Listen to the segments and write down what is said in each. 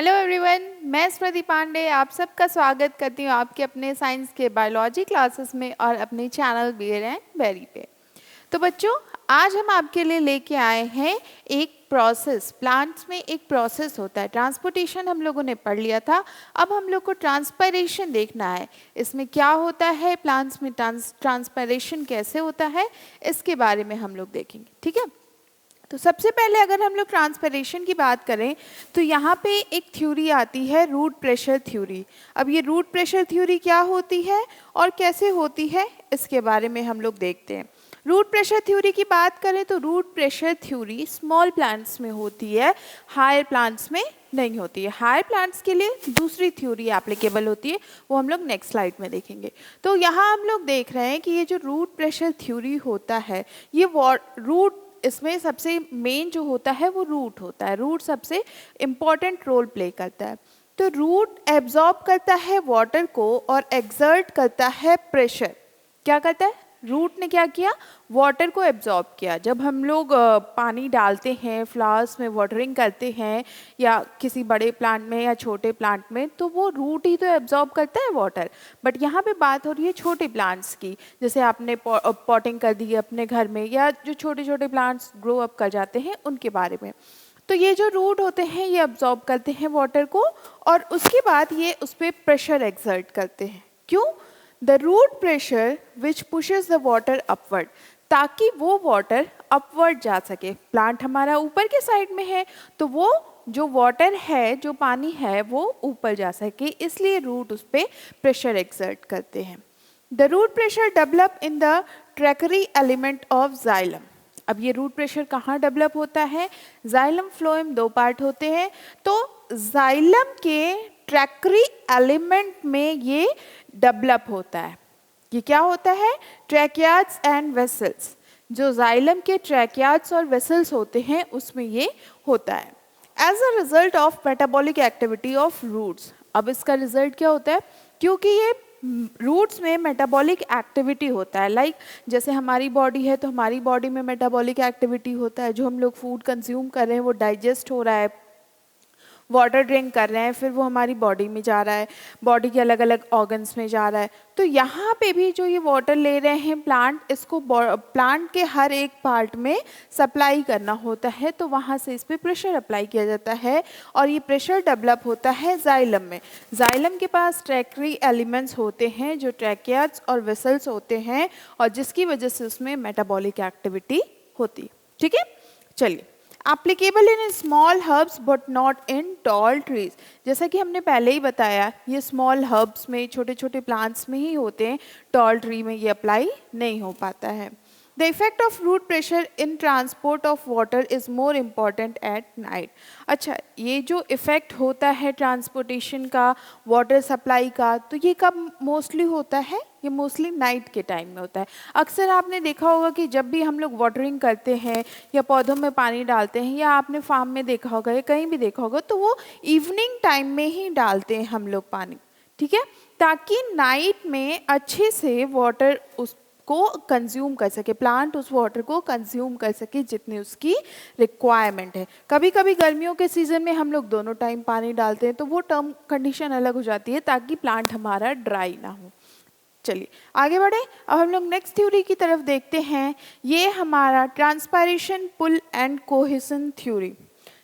Hello everyone, मैं स्मृति पांडे आप सबका स्वागत करती हूँ आपके अपने साइंस के बायोलॉजी क्लासेस में और अपने चैनल बियर एंड बेरी पे। तो बच्चों, आज हम आपके लिए लेके आए हैं एक प्रोसेस। प्लांट्स में एक प्रोसेस होता है। ट्रांसपोर्टेशन हम लोगों ने पढ़ लिया था, अब हम लोग को ट्रांसपायरेशन देखना है। इसमें क्या होता है, प्लांट्स में ट्रांसपायरेशन कैसे होता है, इसके बारे में हम लोग देखेंगे। ठीक है, तो सबसे पहले अगर हम लोग ट्रांसपिरेशन की बात करें तो यहाँ पे एक थ्योरी आती है, रूट प्रेशर थ्योरी। अब ये रूट प्रेशर थ्योरी क्या होती है और कैसे होती है, इसके बारे में हम लोग देखते हैं। रूट प्रेशर थ्योरी की बात करें तो root pressure theory small plants में होती है, हायर प्लांट्स में नहीं होती है। हायर प्लांट्स के लिए दूसरी थ्योरी एप्लीकेबल होती है, वो हम लोग नेक्स्ट स्लाइड में देखेंगे। तो यहाँ हम लोग देख रहे हैं कि ये जो रूट प्रेशर थ्योरी होता है, ये रूट, इसमें सबसे मेन जो होता है वो रूट होता है। रूट सबसे इम्पॉर्टेंट रोल प्ले करता है। तो रूट एब्जॉर्ब करता है वाटर को और एक्सर्ट करता है प्रेशर। क्या करता है, रूट ने क्या किया, वाटर को एब्जॉर्ब किया। जब हम लोग पानी डालते हैं, फ्लावर्स में वाटरिंग करते हैं या किसी बड़े प्लांट में या छोटे प्लांट में, तो वो रूट ही तो एब्जॉर्ब करता है वाटर। बट यहाँ पे बात हो रही है छोटे प्लांट्स की, जैसे आपने पॉटिंग कर दी है अपने घर में, या जो छोटे छोटे प्लांट्स ग्रो अप कर जाते हैं उनके बारे में। तो ये जो रूट होते हैं ये एब्जॉर्ब करते हैं वाटर को और उसके बाद ये उस पर प्रेशर एक्सर्ट करते हैं। क्यों? The root pressure which pushes the water upward, ताकि वो वाटर अपवर्ड जा सके। प्लांट हमारा ऊपर के साइड में है तो वो जो वाटर है, जो पानी है, वो ऊपर जा सके, इसलिए रूट उस पर प्रेशर एक्सर्ट करते हैं। The root pressure develop in the tracheary element of xylem. अब ये रूट प्रेशर कहाँ डेवलप होता है, जाइलम फ्लोएम दो पार्ट होते हैं, तो जाइलम के ट्रैकरी एलिमेंट में ये डेवलप होता है। ये क्या होता है, ट्रैकियाड्स एंड वेसल्स। जो जाइलम के ट्रैकियाड्स और वेसल्स होते हैं उसमें ये होता है as a result of metabolic activity of roots. अब इसका रिजल्ट क्या होता है, क्योंकि ये रूट्स में मेटाबॉलिक एक्टिविटी होता है। लाइक जैसे हमारी बॉडी है तो हमारी बॉडी में मेटाबॉलिक एक्टिविटी होता है। जो हम लोग फूड कंज्यूम कर रहे हैं वो डाइजेस्ट हो रहा है, वाटर ड्रिंक कर रहे हैं, फिर वो हमारी बॉडी में जा रहा है, बॉडी के अलग अलग ऑर्गन्स में जा रहा है। तो यहाँ पे भी जो ये वाटर ले रहे हैं प्लांट, इसको प्लांट के हर एक पार्ट में सप्लाई करना होता है, तो वहाँ से इस पर प्रेशर अप्लाई किया जाता है और ये प्रेशर डेवलप होता है जाइलम में। जाइलम के पास ट्रैकरी एलिमेंट्स होते हैं जो ट्रैकियाड्स और वेसल्स होते हैं और जिसकी वजह से उसमें मेटाबॉलिक एक्टिविटी होती है। ठीक है, चलिए। Applicable in small herbs but not in tall trees. जैसा कि हमने पहले ही बताया, ये स्मॉल हर्ब्स में, छोटे छोटे प्लांट्स में ही होते हैं, टॉल ट्री में ये अप्लाई नहीं हो पाता है। The effect of root pressure in transport of water is more important at night. अच्छा, ये जो इफेक्ट होता है ट्रांसपोर्टेशन का, वाटर सप्लाई का, तो ये कब मोस्टली होता है, ये मोस्टली नाइट के टाइम में होता है। अक्सर आपने देखा होगा कि जब भी हम लोग वाटरिंग करते हैं या पौधों में पानी डालते हैं, या आपने फार्म में देखा होगा या कहीं भी देखा होगा, तो वो इवनिंग टाइम में ही डालते हैं हम लोग पानी। ठीक है, ताकि नाइट में अच्छे से वाटर उसको कंज्यूम कर सके, प्लांट उस वाटर को कंज्यूम कर सके जितनी उसकी रिक्वायरमेंट है। कभी कभी गर्मियों के सीजन में हम लोग दोनों टाइम पानी डालते हैं, तो वो टर्म कंडीशन अलग हो जाती है ताकि प्लांट हमारा ड्राई ना हो। चलिए आगे बढ़े, अब हम लोग नेक्स्ट थ्योरी की तरफ देखते हैं। ये हमारा transpiration pull and cohesion theory.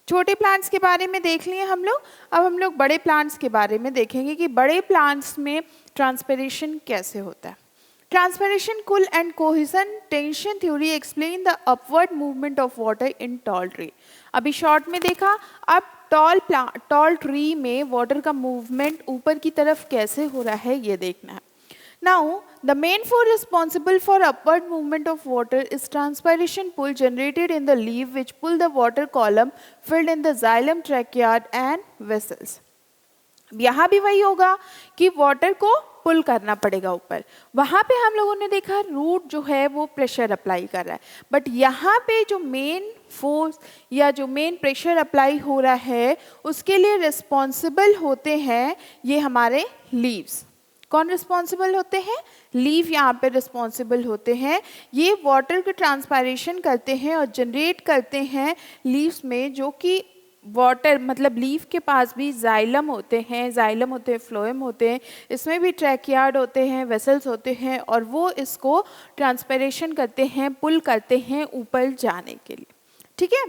छोटे प्लांट्स के बारे में देख लिए हम लोग, अब हम लोग बड़े प्लांट्स के बारे में देखेंगे कि बड़े प्लांट्स में ट्रांसपायरेशन कैसे होता है। Transpiration pull and cohesion tension theory explain the upward movement of water in tall tree. अभी शॉर्ट में देखा, अब टॉल ट्री में वाटर का मूवमेंट ऊपर की तरफ कैसे हो रहा है ये देखना है। Now, the main force responsible for upward movement of water is transpiration pull generated in the leaf which pull the water column filled in the xylem, trachea and vessels. यहाँ भी वही होगा कि वाटर को पुल करना पड़ेगा ऊपर। वहाँ पे हम लोगों ने देखा रूट जो है वो प्रेशर अप्लाई कर रहा है, बट यहाँ पे जो मेन फोर्स या जो मेन प्रेशर अप्लाई हो रहा है उसके लिए रिस्पॉन्सिबल होते हैं ये हमारे लीव्स। कौन रिस्पॉन्सिबल होते हैं, लीव यहाँ पे रिस्पॉन्सिबल होते हैं। ये वाटर के ट्रांसपायरेशन करते हैं और जनरेट करते हैं लीव्स में, जो कि वाटर मतलब लीफ के पास भी जाइलम होते हैं, फ्लोएम होते हैं, इसमें भी ट्रैकियार्ड होते हैं, वेसल्स होते हैं, और वो इसको ट्रांसपिरेशन करते हैं, पुल करते हैं ऊपर जाने के लिए। ठीक है,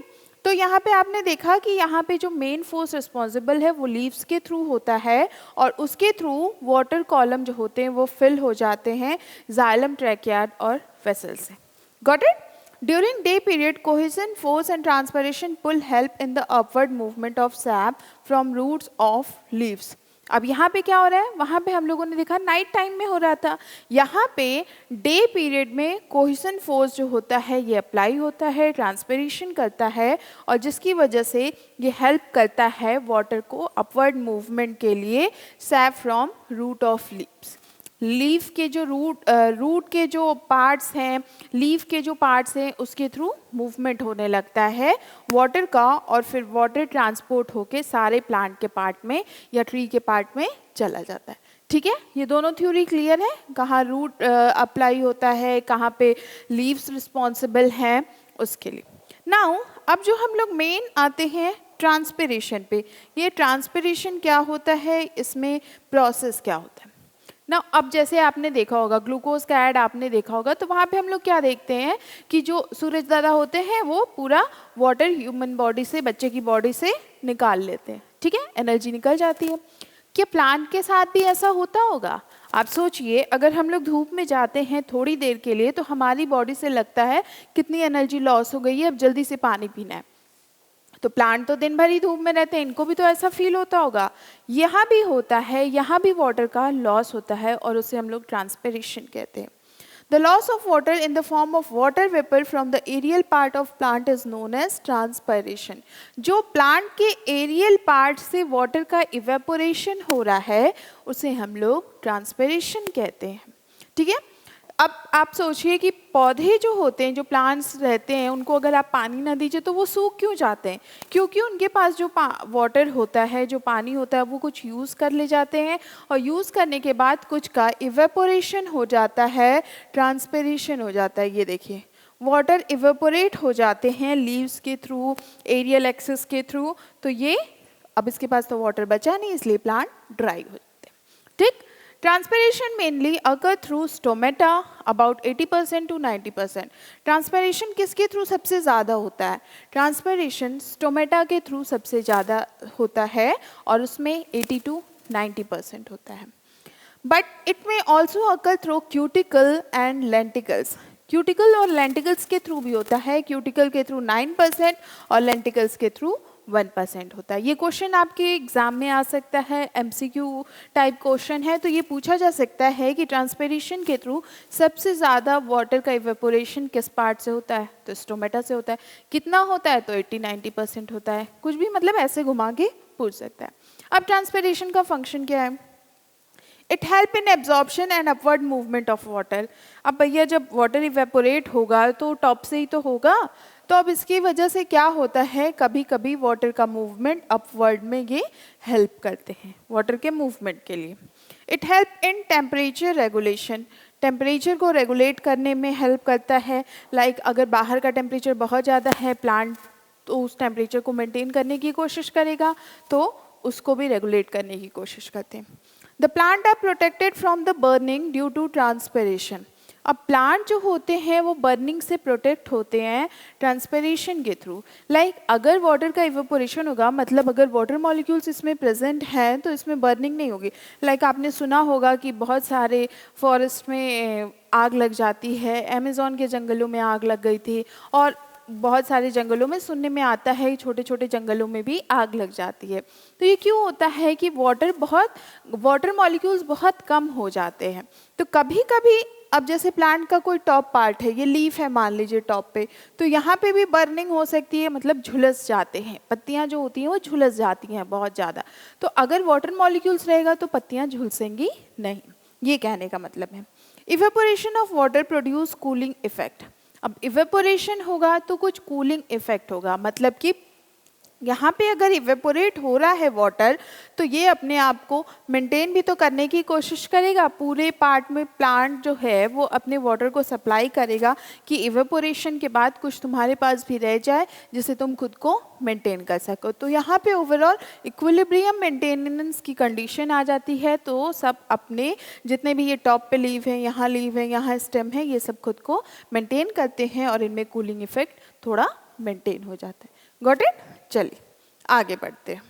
तो यहाँ पे आपने देखा कि यहाँ पे जो मेन फोर्स रिस्पॉन्सिबल है वो लीव्स के थ्रू होता है, और उसके थ्रू वाटर कॉलम जो होते हैं वो फिल हो जाते हैं जाइलम, ट्रैकियार्ड और वेसल्स से। Got it? During day period, cohesion, force and transpiration pull help in the upward movement of sap from roots of leaves. अब यहाँ पे क्या हो रहा है, वहाँ पे हम लोगों ने देखा नाइट टाइम में हो रहा था, यहाँ पे डे पीरियड में कोहेशन फोर्स जो होता है ये अप्लाई होता है, ट्रांसपिरेशन करता है, और जिसकी वजह से ये हेल्प करता है वाटर को अपवर्ड मूवमेंट के लिए sap from root of leaves. Leaf के जो रूट के जो पार्ट्स हैं, लीफ के जो पार्ट्स हैं, उसके थ्रू मूवमेंट होने लगता है वाटर का, और फिर वाटर ट्रांसपोर्ट होके सारे प्लांट के पार्ट में या ट्री के पार्ट में चला जाता है। ठीक है, ये दोनों थ्योरी क्लियर है, कहाँ रूट अप्लाई होता है, कहाँ पे लीव्स रिस्पॉन्सिबल हैं उसके लिए। नाउ अब जो हम लोग मेन आते हैं ट्रांसपिरेशन पे, ये ट्रांसपिरेशन क्या होता है, इसमें प्रोसेस क्या होता है ना। अब जैसे आपने देखा होगा ग्लूकोज का ऐड आपने देखा होगा, तो वहाँ पे हम लोग क्या देखते हैं कि जो सूरज दादा होते हैं वो पूरा वाटर ह्यूमन बॉडी से, बच्चे की बॉडी से निकाल लेते हैं। ठीक है, एनर्जी निकल जाती है। क्या प्लांट के साथ भी ऐसा होता होगा? आप सोचिए, अगर हम लोग धूप में जाते हैं थोड़ी देर के लिए तो हमारी बॉडी से लगता है कितनी एनर्जी लॉस हो गई है, अब जल्दी से पानी पीना है। तो प्लांट तो दिन भर ही धूप में रहते हैं, इनको भी तो ऐसा फील होता होगा। यहाँ भी होता है, यहाँ भी वाटर का लॉस होता है, और उसे हम लोग ट्रांसपिरेशन कहते हैं। The loss of water in the form of water vapor from the aerial part of plant is known as transpiration. जो प्लांट के एरियल पार्ट से वाटर का इवेपोरेशन हो रहा है उसे हम लोग ट्रांसपिरेशन कहते हैं। ठीक है, अब आप सोचिए कि पौधे जो होते हैं, जो प्लांट्स रहते हैं, उनको अगर आप पानी ना दीजिए तो वो सूख क्यों जाते हैं? क्योंकि उनके पास जो वाटर होता है, जो पानी होता है, वो कुछ यूज़ कर ले जाते हैं, और यूज़ करने के बाद कुछ का इवेपोरेशन हो जाता है, ट्रांसपिरेशन हो जाता है। ये देखिए, वाटर इवेपोरेट हो जाते हैं लीव्स के थ्रू, एरियल एक्सिस के थ्रू, तो ये अब इसके पास तो वाटर बचा नहीं, इसलिए प्लांट ड्राई हो जाते हैं। ठीक, Transpiration mainly occur through stomata about 80% to 90%. Transpiration किसके थ्रू सबसे ज़्यादा होता है? Transpiration stomata के थ्रू सबसे ज़्यादा होता है, और उसमें 80 to 90% होता है। But it may also occur through cuticle and lenticles. Cuticle और लेंटिकल्स के थ्रू भी होता है, क्यूटिकल के थ्रू 9% और लेंटिकल्स के थ्रू 1% होता है। ये क्वेश्चन आपके एग्जाम में आ सकता है, एमसीक्यू टाइप क्वेश्चन है, तो ये पूछा जा सकता है कि ट्रांसपिरेशन के थ्रू सबसे ज़्यादा वाटर का इवेपोरेशन किस पार्ट से होता है? तो स्टोमेटा से होता है। कितना होता है? तो 80-90% होता है। कुछ भी मतलब ऐसे घुमा के पूछ सकता है। अब ट्रांसपिरेशन का फंक्शन क्या है? It help in absorption and upward movement of water. अब भैया जब वाटर इवेपोरेट होगा तो टॉप से ही तो होगा, तो अब इसकी वजह से क्या होता है, कभी कभी वाटर का मूवमेंट अपवर्ड में ये हेल्प करते हैं वाटर के मूवमेंट के लिए। It help in temperature regulation, temperature को रेगुलेट करने में हेल्प करता है। लाइक अगर बाहर का टेम्परेचर बहुत ज़्यादा है, प्लांट तो उस टेम्परेचर को मेंटेन करने की कोशिश करेगा, तो उसको भी रेगुलेट करने की कोशिश करते हैं। The plant are protected from the burning due to transpiration. अब प्लांट जो होते हैं वो बर्निंग से प्रोटेक्ट होते हैं ट्रांसपिरेशन के थ्रू। लाइक अगर वाटर का इवेपोरेशन होगा, मतलब अगर वाटर मॉलिक्यूल्स इसमें प्रेजेंट हैं तो इसमें बर्निंग नहीं होगी। लाइक आपने सुना होगा कि बहुत सारे फॉरेस्ट में आग लग जाती है, अमेज़न के जंगलों में आग लग गई थी, और बहुत सारे जंगलों में सुनने में आता है छोटे छोटे जंगलों में भी आग लग जाती है। तो ये क्यों होता है कि वाटर मॉलिक्यूल्स बहुत कम हो जाते हैं। तो कभी कभी अब जैसे प्लांट का कोई टॉप पार्ट है, ये लीफ है मान लीजिए टॉप पे, तो यहाँ पे भी बर्निंग हो सकती है, मतलब झुलस जाते हैं, पत्तियाँ जो होती हैं वो झुलस जाती हैं बहुत ज़्यादा। तो अगर वाटर मॉलिक्यूल्स रहेगा तो पत्तियाँ झुलसेंगी नहीं, ये कहने का मतलब है। Evaporation of water produce cooling effect. अब इवेपोरेशन होगा तो कुछ कूलिंग इफेक्ट होगा, मतलब कि यहाँ पे अगर इवेपोरेट हो रहा है वाटर तो ये अपने आप को मेंटेन भी तो करने की कोशिश करेगा, पूरे पार्ट में प्लांट जो है वो अपने वाटर को सप्लाई करेगा कि इवेपोरेशन के बाद कुछ तुम्हारे पास भी रह जाए जिसे तुम खुद को मेंटेन कर सको। तो यहाँ पे ओवरऑल इक्विलिब्रियम मेंटेनेंस की कंडीशन आ जाती है, तो सब अपने जितने भी ये टॉप पे लीव है, यहाँ लीव है, यहाँ स्टेम है, ये सब खुद को मेंटेन करते हैं और इनमें कूलिंग इफेक्ट थोड़ा मेंटेन हो जाता है। Got it? चलिए आगे बढ़ते हैं।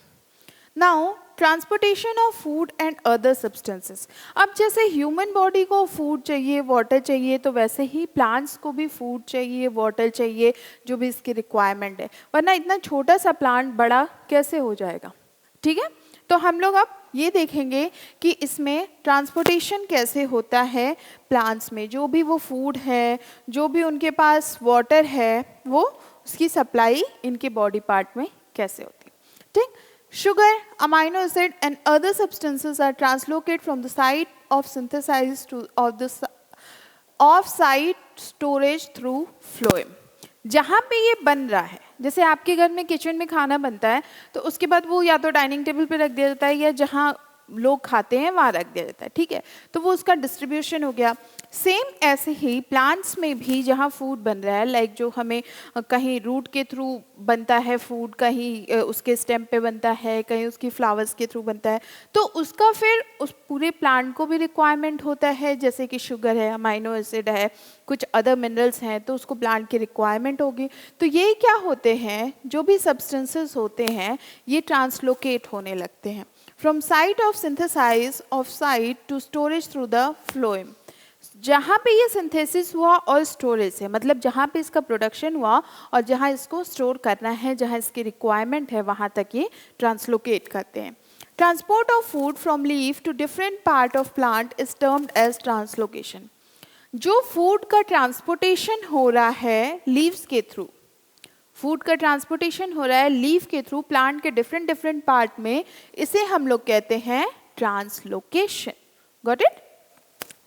Now transportation of food and other substances. अब जैसे ह्यूमन बॉडी को फूड चाहिए, वाटर चाहिए, तो वैसे ही प्लांट्स को भी फूड चाहिए, वाटर चाहिए, जो भी इसकी रिक्वायरमेंट है, वरना इतना छोटा सा प्लांट बड़ा कैसे हो जाएगा। ठीक है, तो हम लोग अब ये देखेंगे कि इसमें ट्रांसपोर्टेशन कैसे होता है प्लांट्स में, जो भी वो फूड है, जो भी उनके पास वाटर है, वो उसकी सप्लाई इनके बॉडी पार्ट में कैसे होती है। ठीक, sugar, amino acid and other substances are translocate from the site of synthesize to of site storage through phloem. जहाँ पे ये बन रहा है, जैसे आपके घर में किचन में खाना बनता है तो उसके बाद वो या तो डाइनिंग टेबल पे रख दिया जाता है या जहाँ लोग खाते हैं वहाँ रख दिया जाता है। ठीक है, तो वो उसका डिस्ट्रीब्यूशन हो गया। सेम ऐसे ही प्लांट्स में भी जहाँ फूड बन रहा है, लाइक जो हमें कहीं रूट के थ्रू बनता है फूड, कहीं उसके स्टेम पे बनता है, कहीं उसकी फ्लावर्स के थ्रू बनता है, तो उसका फिर उस पूरे प्लांट को भी रिक्वायरमेंट होता है। जैसे कि शुगर है, अमाइनो एसिड है, कुछ अदर मिनरल्स हैं, तो उसको प्लांट की रिक्वायरमेंट होगी। तो ये क्या होते हैं, जो भी सब्सटेंसेस होते हैं ये ट्रांसलोकेट होने लगते हैं from site of synthesize of site to storage through the phloem. जहाँ पे ये सिंथेसिस हुआ और स्टोरेज है, मतलब जहाँ पे इसका प्रोडक्शन हुआ और जहाँ इसको स्टोर करना है, जहाँ इसकी रिक्वायरमेंट है, वहाँ तक ये ट्रांसलोकेट करते हैं। Transport of food from leaf to different part of plant is termed as translocation. जो फूड का ट्रांसपोर्टेशन हो रहा है लीव्स के थ्रू, फूड का ट्रांसपोर्टेशन हो रहा है लीफ के थ्रू प्लांट के डिफरेंट डिफरेंट पार्ट में, इसे हम लोग कहते हैं ट्रांसलोकेशन। Got it?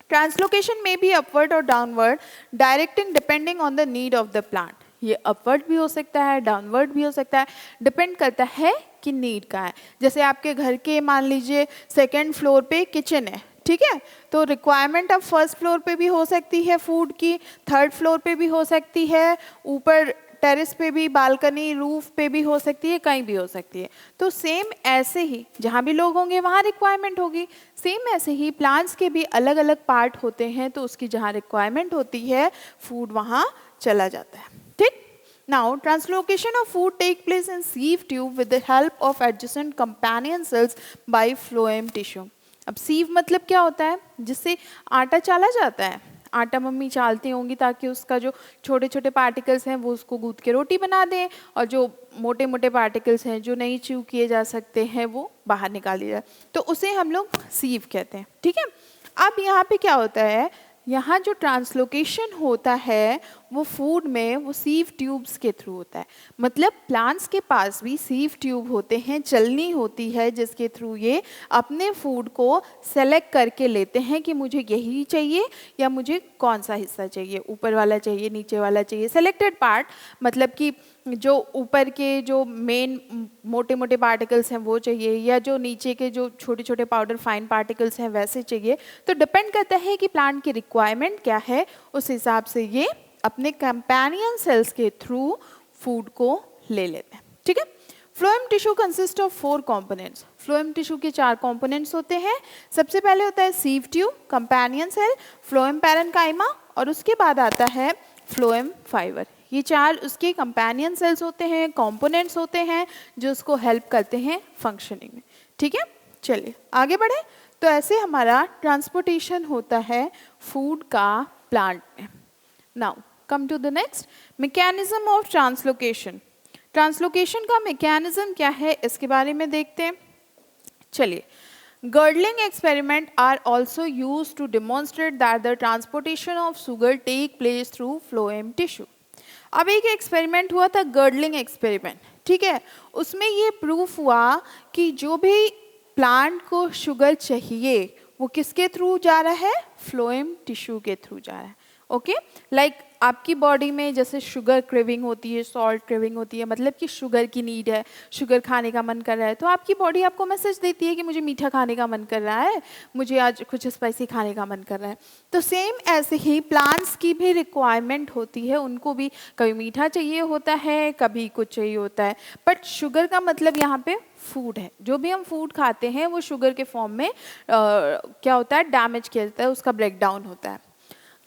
ट्रांसलोकेशन में भी अपवर्ड और downward directing depending on the need of the plant. ये अपवर्ड भी हो सकता है, डाउनवर्ड भी हो सकता है, डिपेंड करता है कि नीड का है। जैसे आपके घर के मान लीजिए सेकेंड फ्लोर पे किचन है, ठीक है, तो रिक्वायरमेंट अब फर्स्ट फ्लोर पे भी हो सकती है फूड की, थर्ड फ्लोर पे भी हो सकती है, ऊपर टेरेस पे भी, बालकनी, रूफ पे भी हो सकती है, कहीं भी हो सकती है। तो सेम ऐसे ही जहाँ भी लोग होंगे वहाँ रिक्वायरमेंट होगी। सेम ऐसे ही प्लांट्स के भी अलग अलग पार्ट होते हैं, तो उसकी जहाँ रिक्वायरमेंट होती है फूड वहाँ चला जाता है। ठीक, now translocation of food take place in sieve tube with the help of adjacent companion cells by phloem tissue. अब सीव मतलब क्या होता है, जिससे आटा चाला जाता है। आटा मम्मी चालती होंगी ताकि उसका जो छोटे छोटे पार्टिकल्स हैं वो उसको गूंथ के रोटी बना दें, और जो मोटे मोटे पार्टिकल्स हैं जो नहीं च्यू किए जा सकते हैं वो बाहर निकाल दिया जाए, तो उसे हम लोग सीव कहते हैं। ठीक है, अब यहाँ पे क्या होता है, यहाँ जो ट्रांसलोकेशन होता है वो फूड में वो सीव ट्यूब्स के थ्रू होता है। मतलब प्लांट्स के पास भी सीव ट्यूब होते हैं, चलनी होती है, जिसके थ्रू ये अपने फूड को सेलेक्ट करके लेते हैं कि मुझे यही चाहिए या मुझे कौन सा हिस्सा चाहिए, ऊपर वाला चाहिए, नीचे वाला चाहिए। सेलेक्टेड पार्ट मतलब कि जो ऊपर के जो मेन मोटे मोटे पार्टिकल्स हैं वो चाहिए, या जो नीचे के जो छोटे छोटे पाउडर फाइन पार्टिकल्स हैं वैसे चाहिए। तो डिपेंड करता है कि प्लांट की रिक्वायरमेंट क्या है, उस हिसाब से ये अपने कंपेनियन सेल्स के थ्रू फूड को ले लेते हैं। ठीक है, phloem tissue consist of 4 components. Phloem tissue के 4 कंपोनेंट्स होते हैं। सबसे पहले होता है sieve tube, companion cell, phloem parenchyma, और उसके बाद आता है फ्लोएम फाइबर। ये 4 उसके कंपेनियन सेल्स होते हैं, कंपोनेंट्स होते हैं जो उसको हेल्प करते हैं फंक्शनिंग में। ठीक है, चलिए आगे बढ़े। तो ऐसे हमारा ट्रांसपोर्टेशन होता है फूड का प्लांट में। Now come to the next, mechanism of translocation. Translocation का मैकेनिज्म क्या है इसके बारे में देखते हैं। चलिए, girdling experiment are also used to demonstrate that the transportation of sugar take place through phloem tissue. अब एक एक्सपेरिमेंट हुआ था, गर्डलिंग एक्सपेरिमेंट, ठीक है, उसमें ये प्रूफ हुआ कि जो भी प्लांट को शुगर चाहिए वो किसके थ्रू जा रहा है, फ्लोएम टिश्यू के थ्रू जा रहा है। ओके। लाइक आपकी बॉडी में जैसे शुगर क्रेविंग होती है, सॉल्ट क्रेविंग होती है, मतलब कि शुगर की नीड है, शुगर खाने का मन कर रहा है, तो आपकी बॉडी आपको मैसेज देती है कि मुझे मीठा खाने का मन कर रहा है, मुझे आज कुछ स्पाइसी खाने का मन कर रहा है। तो सेम ऐसे ही प्लांट्स की भी रिक्वायरमेंट होती है, उनको भी कभी मीठा चाहिए होता है, कभी कुछ चाहिए होता है। बट शुगर का मतलब यहाँ पे फूड है, जो भी हम फूड खाते हैं वो शुगर के फॉर्म में क्या होता है, डैमेज किया जाता है, उसका ब्रेक डाउन होता है।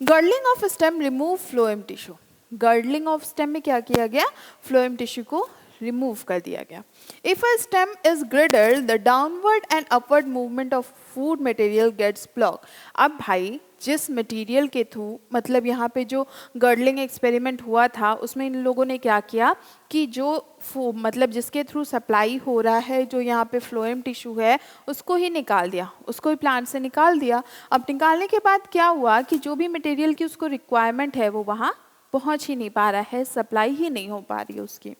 Girdling of stem remove phloem tissue. Girdling of stem में क्या किया गया, फ्लोएम टिश्यू को रिमूव कर दिया गया। If a stem is girdled the downward and upward movement of food material gets block. अब भाई जिस मटेरियल के थ्रू, मतलब यहाँ पे जो गर्डलिंग एक्सपेरिमेंट हुआ था उसमें इन लोगों ने क्या किया कि जो मतलब जिसके थ्रू सप्लाई हो रहा है, जो यहाँ पे फ्लोएम टिश्यू है, उसको ही निकाल दिया, उसको ही प्लांट से निकाल दिया। अब निकालने के बाद क्या हुआ कि जो भी मटेरियल की उसको रिक्वायरमेंट है वो वहाँ पहुँच ही नहीं पा रहा है, सप्लाई ही नहीं हो पा रही है उसकी।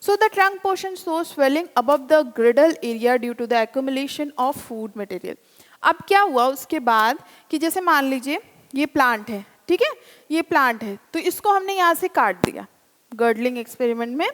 So the trunk portion shows swelling above the girdle area due to the accumulation of food material. अब क्या हुआ उसके बाद कि जैसे मान लीजिए ये प्लांट है, ठीक है, ये प्लांट है, तो इसको हमने यहाँ से काट दिया गर्डलिंग एक्सपेरिमेंट में।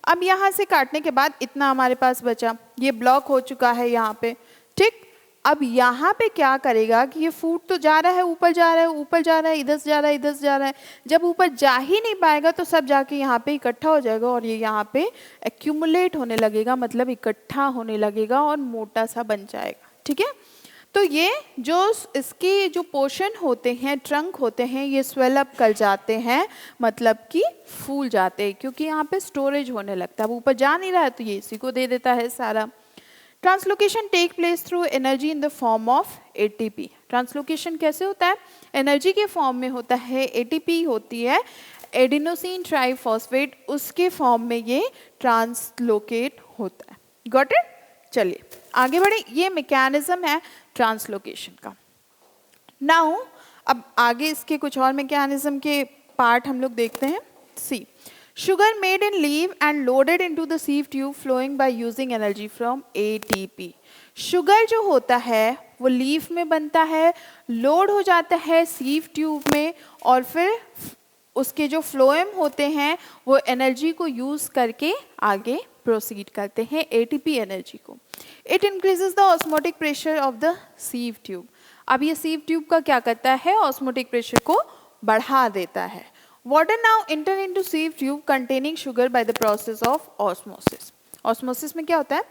अब यहाँ से काटने के बाद इतना हमारे पास बचा, ये ब्लॉक हो चुका है यहाँ पे, ठीक। अब यहाँ पे क्या करेगा कि ये फूड तो जा रहा है, ऊपर जा रहा है, ऊपर जा रहा है, इधर से जा रहा है, इधर से जा रहा है। जब ऊपर जा ही नहीं पाएगा तो सब जाके यहाँ पे इकट्ठा हो जाएगा और ये यहाँ पे एक्यूमुलेट होने लगेगा, मतलब इकट्ठा होने लगेगा और मोटा सा बन जाएगा, ठीक है। तो ये जो इसके जो पोर्शन होते हैं, ट्रंक होते हैं, ये स्वेल अप कर जाते हैं, मतलब कि फूल जाते हैं, क्योंकि यहाँ पे स्टोरेज होने लगता है। अब ऊपर जा नहीं रहा है तो ये इसी को दे देता है सारा। Translocation take place through energy in the form of ATP. Translocation कैसे होता है, एनर्जी के फॉर्म में होता है, एटीपी होती है एडिनोसिन ट्राइफॉस्फेट, उसके फॉर्म में ये ट्रांसलोकेट होता है। Got it. चलिए आगे बढ़े, ये मैकेनिज्म है ट्रांसलोकेशन का। नाउ अब आगे इसके कुछ और मैकेनिज्म के पार्ट हम लोग देखते हैं। सी, sugar made in leaf and loaded into the sieve tube flowing by using energy from ATP। Sugar जो होता है वो लीफ में बनता है, लोड हो जाता है सीव ट्यूब में, और फिर उसके जो फ्लोएम होते हैं वो एनर्जी को यूज़ करके आगे प्रोसीड करते हैं, एटीपी एनर्जी को। It increases the osmotic pressure of the sieve tube. अब ये सीव ट्यूब का क्या करता है, ऑस्मोटिक प्रेशर को बढ़ा देता है। Water now enter into sieve tube containing sugar by the process of osmosis। Osmosis में क्या होता है,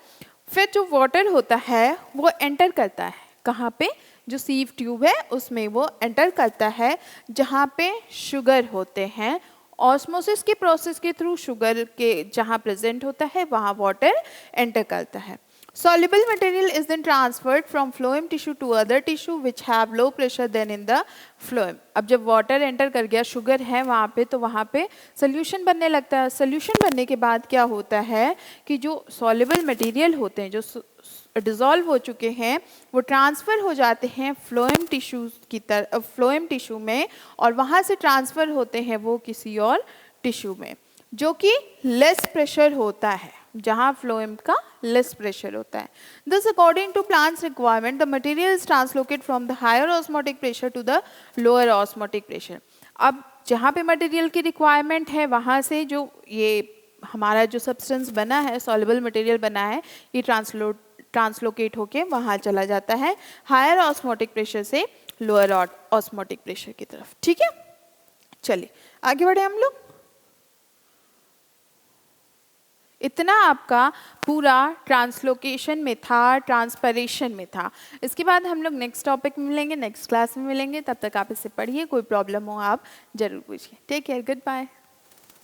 फिर जो वाटर होता है वो एंटर करता है कहाँ पे, जो सीव ट्यूब है उसमें वो एंटर करता है जहाँ पे शुगर होते हैं। ऑस्मोसिस के प्रोसेस के थ्रू शुगर के जहाँ प्रेजेंट होता है वहाँ वाटर एंटर करता है। Soluble material is then transferred from phloem tissue to other tissue which have low pressure than in the phloem। अब जब वाटर एंटर कर गया, शुगर है वहाँ पे, तो वहाँ पे सोल्यूशन बनने लगता है। सोल्यूशन बनने के बाद क्या होता है कि जो सॉल्युबल मटेरियल होते हैं, जो डिज़ोल्व हो चुके हैं, वो ट्रांसफ़र हो जाते हैं फ्लोएम टिश्यू की तरह, फ्लोएम टिश्यू में, और वहाँ से ट्रांसफ़र होते हैं वो किसी और टिश्यू में जो कि लेस प्रेशर होता है, जहाँ फ्लोएम का लेस प्रेशर होता है। Thus, according to plant's requirement, the material is translocated from the higher osmotic pressure to the lower osmotic pressure। अब जहाँ पे मटेरियल की रिक्वायरमेंट है वहाँ से जो ये हमारा जो सब्सटेंस बना है, सॉल्युबल मटेरियल बना है, ये ट्रांसलोकेट होके वहाँ चला जाता है हायर ऑस्मोटिक प्रेशर से लोअर ऑस्मोटिक प्रेशर की तरफ। ठीक है, चलिए आगे बढ़े हम लोग। इतना आपका पूरा ट्रांसलोकेशन में था, ट्रांसपरेशन में था। इसके बाद हम लोग नेक्स्ट टॉपिक में मिलेंगे, नेक्स्ट क्लास में मिलेंगे। तब तक आप इसे पढ़िए, कोई प्रॉब्लम हो आप जरूर पूछिए। Take care, good bye.